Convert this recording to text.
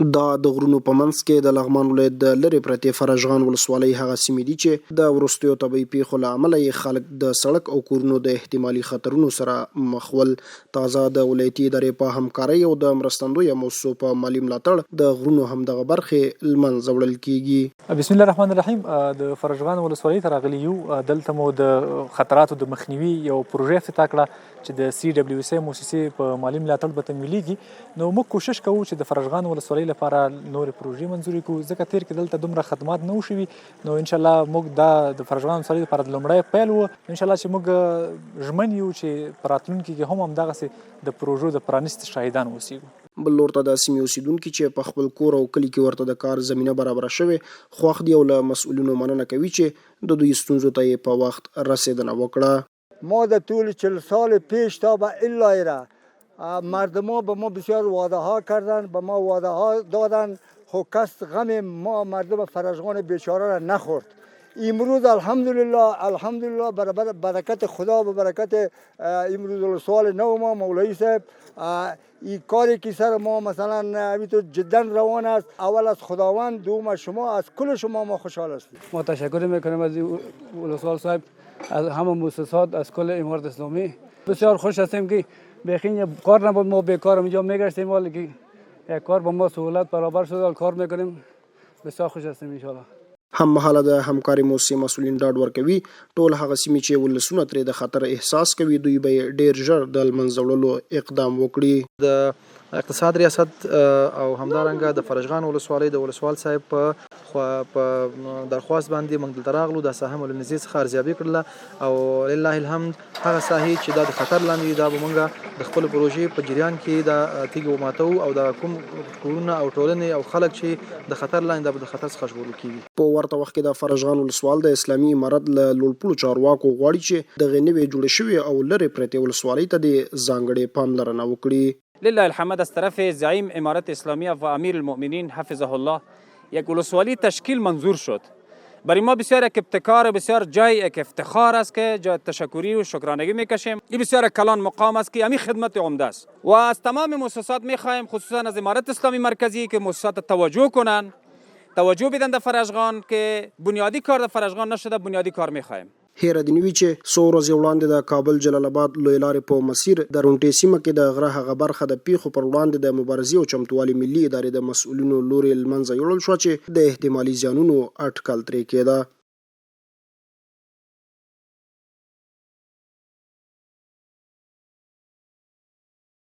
دا د غرونو په منځ کې د لغمان ولایت د لرې پرتې فرجغان ولسوالۍ هغه سیمې دي چې د وروستیو طبیعي پیښو له امله یې خلک د سړک او کورونو د احتمالي خطرونو سره مخ ول. تازه د ولایتي ادارې په همکارۍ او د مرستندویه موسسو په مالي ملاتړ د غرونو همدغه برخې له منځه وړل کیږي. بسم الله الرحمن الرحیم. د فرجغان ولسوالۍ ته راغلي یو. دلته مو د خطراتو د مخنیوي یو پروژه افتتاح کړه چې د CWC موسسې په مالي ملاتړ به تمویلیږي. نو موږ کوشش کوو چې د فرجغان ولسوالۍ لپاره نور پروژې منظوري کړو، ځکه تیر کې دلته دومره خدمات نه وو شوي. نو ان شاء الله موږ دا د فرجغان ولسوالۍ لپاره د لومړی پیل و. ان شاء الله چې موږ ژمن یو چې په راتلونکي کې هم همدغسې د پروژو د پرانیست شاهدان اوسیږو. بل لور ته د سیمې اوسیدونکي چې په خپل کور او کلي کې ورته د کار زمینه برابره شوې خوښ دي او له مسؤلینو مننه کوي چې د دوی ستونزو ته یې په وخت رسیدنه وکړه. ما در طول 40 سال پیش تا به این لایره مردم ها به ما بسیار واده ها کردن، به ما واده ها دادن، خو کس غم ما مردم فرجغان بیچاره را نخورد. امروز الحمدلله برکت خدا و برکت امروز سوال نو ما مولوی صاحب این کاری که سر ما مثلا همینطور جدا روان است. اول از خداوند، دوم از شما، از کل شما ما خوشحال هستیم. ما تشکر میکنیم از ولسوال صاحب، از همه مؤسسات، از کل امارت اسلامی. بسیار خوش هستیم که بخین کار نبود، ما بیکار اینجا میگشتیم ولی که یک کار با ما سهولت برابر شده، کار میکنیم. بسیار خوش هستیم ان شاء الله. هم مهاله د همکاري موسسې مسؤلین ډاډ ورکوي ټول هغه سیمې چې ولسونه ترې د خطر احساس کوي دوی به ډیر ژر د منځه وړلو اقدام وکړي. د اقتصاد ریاست او همدارنګه د فرجغان ولسوالۍ د ولسوال صاحب په درخواست باندې موږ دلته راغلو. د ساحه مولنزي څخه ارزیابي کړله او لله الحمد هغه ساحې چې دا د خطر لاندې دا به موږ د خپل پروژې په جریان کې دا تیږه وماتو او د کوم کورونه او ټولنې او خلک چې د خطر لاندې د خطر څخه ژغورل کیږي. په ورته وخت کې د فرجغان ولسوال د اسلامي امارت له لوړپوړو چارواکو غواړي چې د نوې جوړې شوې او لرې پرتې ولسوالۍ ته د ځانګړې پاملرنه وکړي. لله الحمد از طرف زعیم امارت اسلامی و امیر المؤمنین حفظه الله یک ولسوالی تشکیل منظور شد. برای ما بسیار یک ابتکار، بسیار جای یک افتخار است که جای تشکری و شکرانگی میکشیم. این بسیار کلان مقام است که همین خدمت عمده است و از تمام مؤسسات میخواهیم خصوصا از امارت اسلامی مرکزی که مؤسسات توجه کنند، توجه بدن در فرجغان که بنیادی کار در فرجغان نشده، بنیادی کار میخواهیم. هیره دې نوي چې څو ورځې وړاندې د کابل جلال آباد لوی لارې په مسیر د رونټې سیمه کې د غره هغه برخه د پیښو پر وړاندې د مبارزې او چمتووالي ملي ادارې د مسؤلینو لوري له منځه یوړل شوه چې د احتمالي زیانونو اټکل ترې کېده.